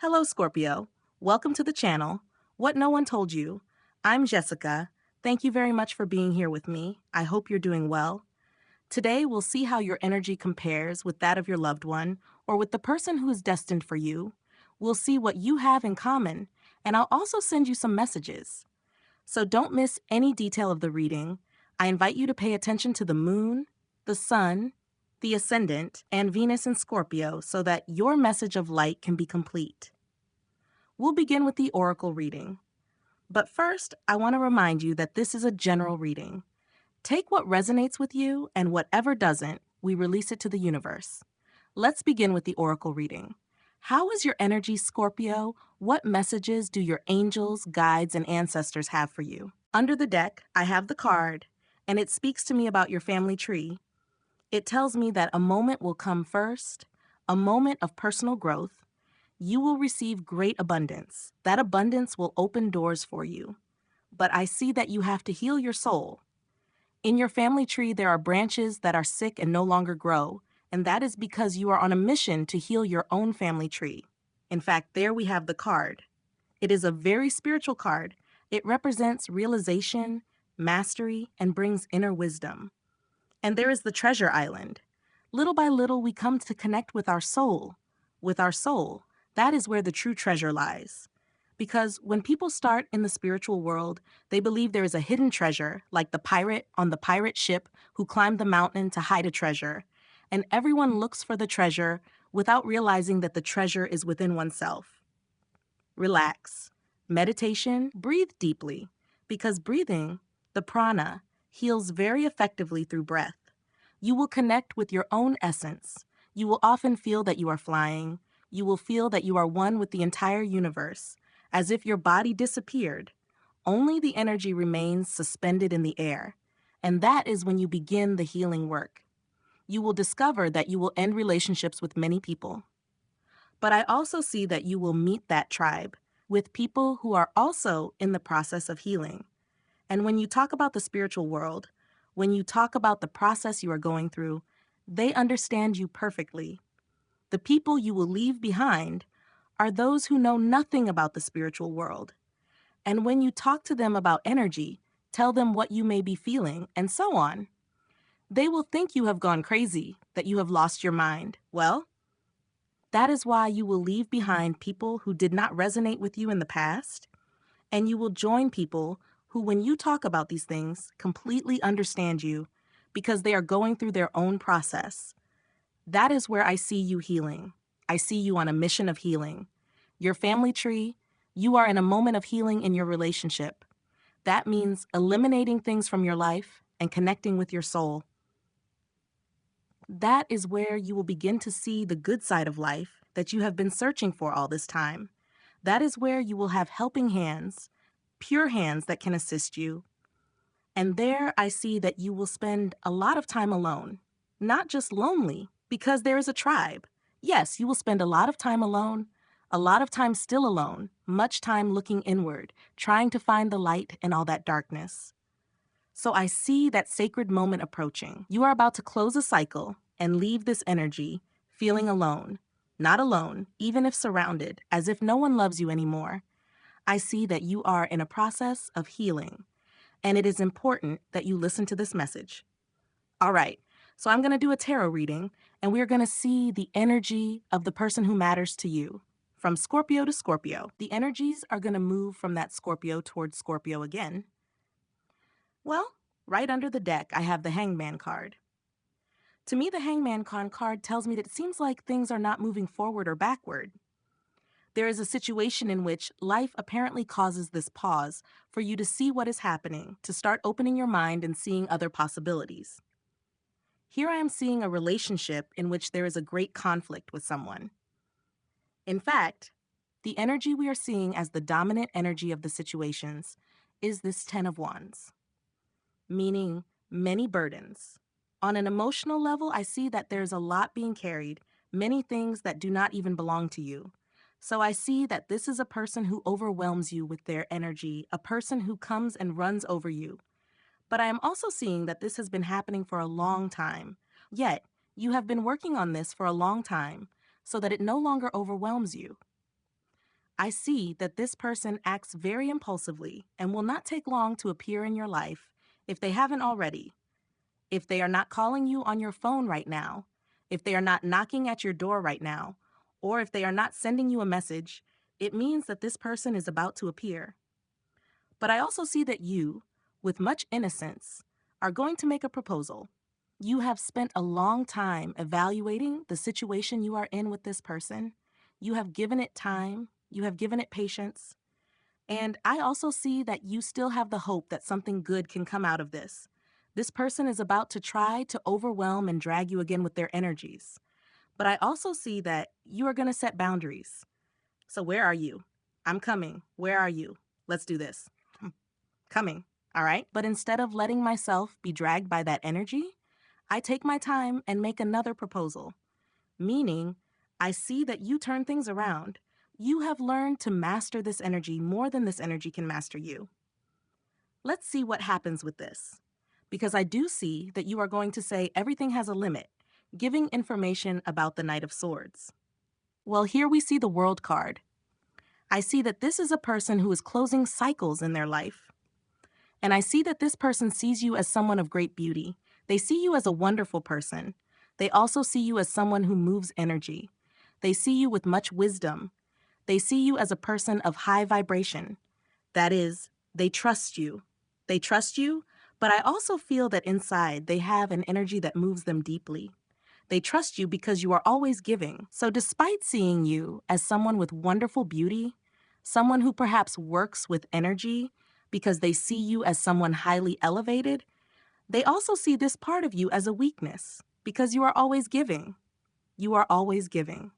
Hello, Scorpio. Welcome to the channel. What No One Told You. I'm Jessica. Thank you very much for being here with me. I hope you're doing well. Today, we'll see how your energy compares with that of your loved one or with the person who is destined for you. We'll see what you have in common, and I'll also send you some messages. So don't miss any detail of the reading. I invite you to pay attention to the moon, the sun, the ascendant, and Venus in Scorpio so that your message of light can be complete. We'll begin with the oracle reading. But first, I want to remind you that this is a general reading. Take what resonates with you, and whatever doesn't, we release it to the universe. Let's begin with the oracle reading. How is your energy, Scorpio? What messages do your angels, guides, and ancestors have for you? Under the deck, I have the card, and it speaks to me about your family tree. It tells me that a moment will come first, a moment of personal growth. You will receive great abundance. That abundance will open doors for you. But I see that you have to heal your soul. In your family tree, there are branches that are sick and no longer grow, and that is because you are on a mission to heal your own family tree. In fact, there we have the card. It is a very spiritual card. It represents realization, mastery, and brings inner wisdom. And there is the treasure island. Little by little, we come to connect with our soul. With our soul, that is where the true treasure lies. Because when people start in the spiritual world, they believe there is a hidden treasure, like the pirate on the pirate ship who climbed the mountain to hide a treasure. And everyone looks for the treasure without realizing that the treasure is within oneself. Relax. Meditation, breathe deeply. Because breathing, the prana, heals very effectively through breath. You will connect with your own essence. You will often feel that you are flying. You will feel that you are one with the entire universe, as if your body disappeared. Only the energy remains suspended in the air. And that is when you begin the healing work. You will discover that you will end relationships with many people. But I also see that you will meet that tribe with people who are also in the process of healing. And when you talk about the spiritual world, when you talk about the process you are going through, they understand you perfectly. The people you will leave behind are those who know nothing about the spiritual world. And when you talk to them about energy, tell them what you may be feeling, and so on, they will think you have gone crazy, that you have lost your mind. Well, that is why you will leave behind people who did not resonate with you in the past, and you will join people who, when you talk about these things, completely understand you because they are going through their own process. That is where I see you healing. I see you on a mission of healing. Your family tree, you are in a moment of healing in your relationship. That means eliminating things from your life and connecting with your soul. That is where you will begin to see the good side of life that you have been searching for all this time. That is where you will have helping hands, pure hands that can assist you. And there I see that you will spend a lot of time alone, not just lonely, because there is a tribe. Yes, you will spend a lot of time alone, a lot of time still alone, much time looking inward, trying to find the light in all that darkness. So I see that sacred moment approaching. You are about to close a cycle and leave this energy, feeling alone. Not alone, even if surrounded, as if no one loves you anymore. I see that you are in a process of healing, and it is important that you listen to this message. All right, so I'm going to do a tarot reading, and we're going to see the energy of the person who matters to you. From Scorpio to Scorpio, the energies are going to move from that Scorpio towards Scorpio again. Well, right under the deck, I have the Hangman card. To me, the Hangman card tells me that it seems like things are not moving forward or backward. There is a situation in which life apparently causes this pause for you to see what is happening, to start opening your mind and seeing other possibilities. Here I am seeing a relationship in which there is a great conflict with someone. In fact, the energy we are seeing as the dominant energy of the situations is this Ten of Wands, meaning many burdens. On an emotional level, I see that there's a lot being carried, many things that do not even belong to you. So I see that this is a person who overwhelms you with their energy, a person who comes and runs over you. But I am also seeing that this has been happening for a long time. Yet, you have been working on this for a long time so that it no longer overwhelms you. I see that this person acts very impulsively and will not take long to appear in your life if they haven't already. If they are not calling you on your phone right now, if they are not knocking at your door right now, or if they are not sending you a message, it means that this person is about to appear. But I also see that you, with much innocence, are going to make a proposal. You have spent a long time evaluating the situation you are in with this person. You have given it time, you have given it patience, and I also see that you still have the hope that something good can come out of this. This person is about to try to overwhelm and drag you again with their energies. But I also see that you are going to set boundaries. So where are you? I'm coming. Where are you? Let's do this. Coming. All right? But instead of letting myself be dragged by that energy, I take my time and make another proposal. Meaning, I see that you turn things around. You have learned to master this energy more than this energy can master you. Let's see what happens with this. Because I do see that you are going to say everything has a limit, giving information about the Knight of Swords. Well, here we see the World card. I see that this is a person who is closing cycles in their life. And I see that this person sees you as someone of great beauty. They see you as a wonderful person. They also see you as someone who moves energy. They see you with much wisdom. They see you as a person of high vibration. That is, they trust you. They trust you, but I also feel that inside they have an energy that moves them deeply. They trust you because you are always giving. So despite seeing you as someone with wonderful beauty, someone who perhaps works with energy because they see you as someone highly elevated, they also see this part of you as a weakness because you are always giving. You are always giving.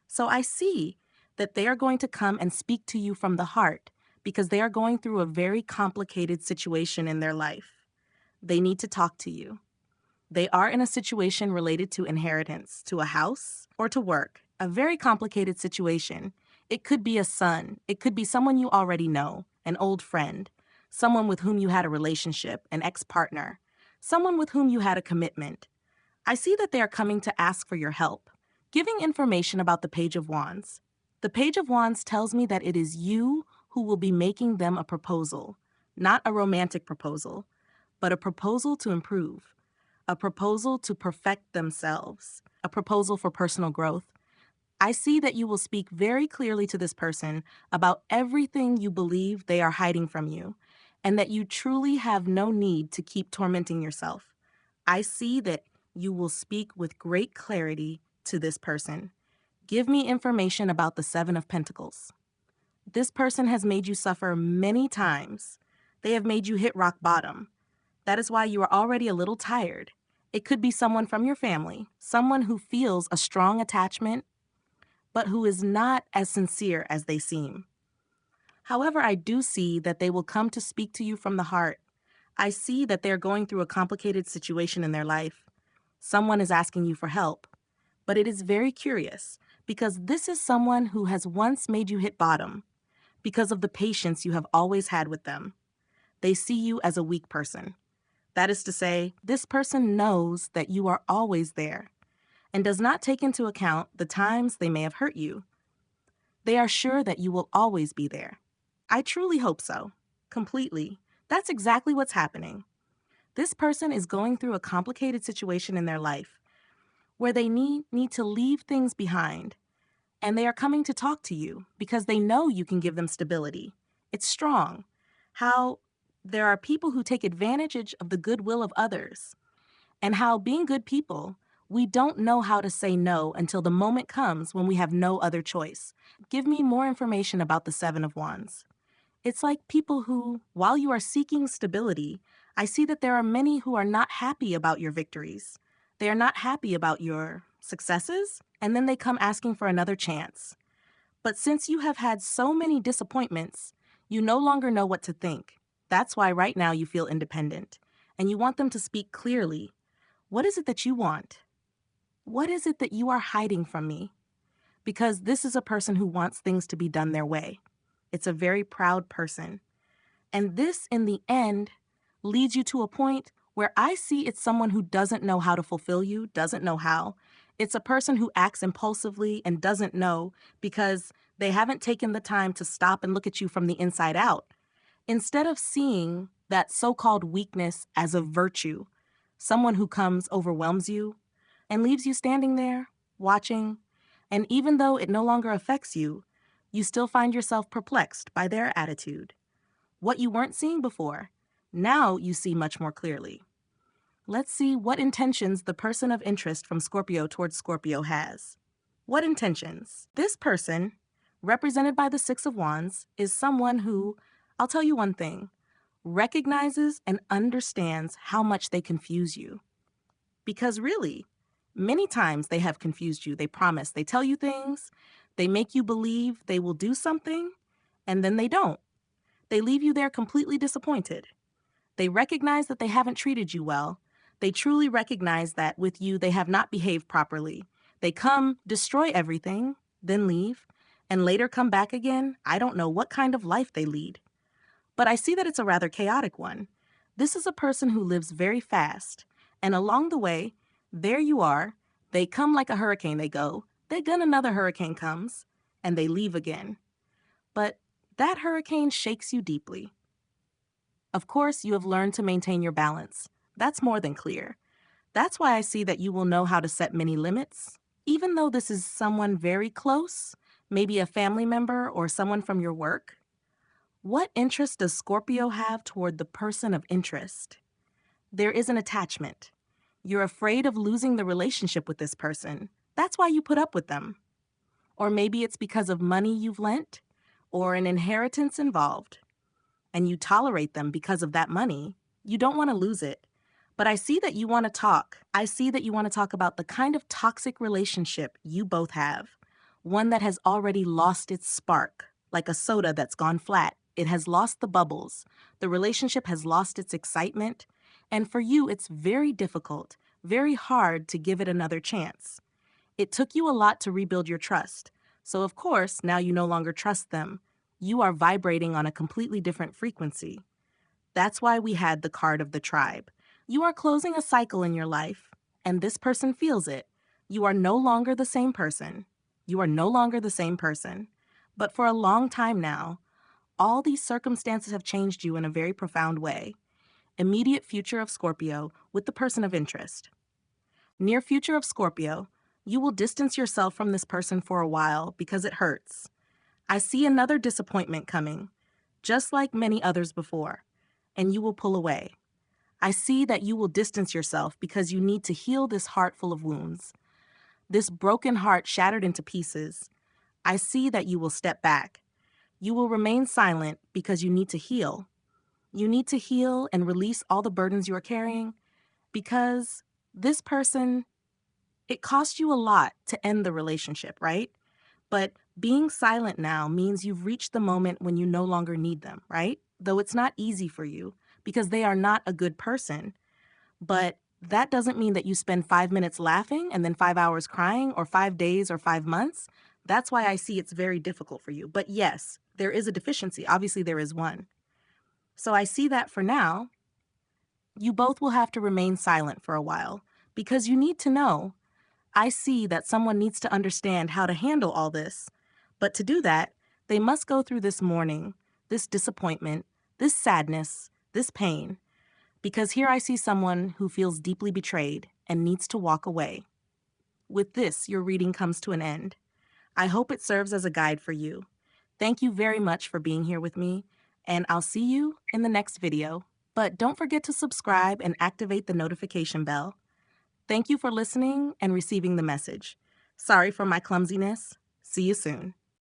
So I see that they are going to come and speak to you from the heart because they are going through a very complicated situation in their life. They need to talk to you. They are in a situation related to inheritance, to a house, or to work. A very complicated situation. It could be a son. It could be someone you already know, an old friend, someone with whom you had a relationship, an ex-partner, someone with whom you had a commitment. I see that they are coming to ask for your help, giving information about the Page of Wands. The Page of Wands tells me that it is you who will be making them a proposal, not a romantic proposal, but a proposal to improve. A proposal to perfect themselves, a proposal for personal growth. I see that you will speak very clearly to this person about everything you believe they are hiding from you, and that you truly have no need to keep tormenting yourself. I see that you will speak with great clarity to this person. Give me information about the Seven of Pentacles. This person has made you suffer many times. They have made you hit rock bottom. That is why you are already a little tired. It could be someone from your family, someone who feels a strong attachment, but who is not as sincere as they seem. However, I do see that they will come to speak to you from the heart. I see that they're going through a complicated situation in their life. Someone is asking you for help, but it is very curious because this is someone who has once made you hit bottom because of the patience you have always had with them. They see you as a weak person. That is to say, this person knows that you are always there and does not take into account the times they may have hurt you. They are sure that you will always be there. I truly hope so. Completely. That's exactly what's happening. This person is going through a complicated situation in their life where they need to leave things behind, and they are coming to talk to you because they know you can give them stability. It's strong. How there are people who take advantage of the goodwill of others, and how being good people, we don't know how to say no until the moment comes when we have no other choice. Give me more information about the Seven of Wands. It's like people who, while you are seeking stability, I see that there are many who are not happy about your victories. They are not happy about your successes, and then they come asking for another chance. But since you have had so many disappointments, you no longer know what to think. That's why right now you feel independent, and you want them to speak clearly. What is it that you want? What is it that you are hiding from me? Because this is a person who wants things to be done their way. It's a very proud person. And this, in the end, leads you to a point where I see it's someone who doesn't know how to fulfill you, doesn't know how. It's a person who acts impulsively and doesn't know because They haven't taken the time to stop and look at you from the inside out. Instead of seeing that so-called weakness as a virtue, someone who comes, overwhelms you, and leaves you standing there, watching, and even though it no longer affects you, you still find yourself perplexed by their attitude. What you weren't seeing before, now you see much more clearly. Let's see what intentions the person of interest from Scorpio towards Scorpio has. What intentions? This person, represented by the Six of Wands, is someone who, I'll tell you one thing, recognizes and understands how much they confuse you. Because really, many times they have confused you. They promise, they tell you things, they make you believe they will do something, and then they don't. They leave you there completely disappointed. They recognize that they haven't treated you well. They truly recognize that with you they have not behaved properly. They come, destroy everything, then leave, and later come back again. I don't know what kind of life they lead. But I see that it's a rather chaotic one. This is a person who lives very fast, and along the way, there you are. They come like a hurricane, they go, then another hurricane comes, and they leave again. But that hurricane shakes you deeply. Of course, you have learned to maintain your balance. That's more than clear. That's why I see that you will know how to set many limits. Even though this is someone very close, maybe a family member or someone from your work, what interest does Scorpio have toward the person of interest? There is an attachment. You're afraid of losing the relationship with this person. That's why you put up with them. Or maybe it's because of money you've lent or an inheritance involved, and you tolerate them because of that money. You don't want to lose it. But I see that you want to talk. I see that you want to talk about the kind of toxic relationship you both have. One that has already lost its spark, like a soda that's gone flat. It has lost the bubbles. The relationship has lost its excitement. And for you, it's very difficult, very hard to give it another chance. It took you a lot to rebuild your trust. So of course, now you no longer trust them. You are vibrating on a completely different frequency. That's why we had the card of the tribe. You are closing a cycle in your life, and this person feels it. You are no longer the same person. You are no longer the same person. But for a long time now, all these circumstances have changed you in a very profound way. Immediate future of Scorpio with the person of interest. Near future of Scorpio, you will distance yourself from this person for a while because it hurts. I see another disappointment coming, just like many others before, and you will pull away. I see that you will distance yourself because you need to heal this heart full of wounds. This broken heart shattered into pieces. I see that you will step back. You will remain silent because you need to heal. You need to heal and release all the burdens you are carrying because this person, it cost you a lot to end the relationship, right? But being silent now means you've reached the moment when you no longer need them, right? Though it's not easy for you because they are not a good person. But that doesn't mean that you spend 5 minutes laughing and then 5 hours crying or 5 days or 5 months. That's why I see it's very difficult for you. But yes, there is a deficiency. Obviously, there is one. So I see that for now, you both will have to remain silent for a while because you need to know. I see that someone needs to understand how to handle all this. But to do that, they must go through this mourning, this disappointment, this sadness, this pain. Because here I see someone who feels deeply betrayed and needs to walk away. With this, your reading comes to an end. I hope it serves as a guide for you. Thank you very much for being here with me, and I'll see you in the next video. But don't forget to subscribe and activate the notification bell. Thank you for listening and receiving the message. Sorry for my clumsiness. See you soon.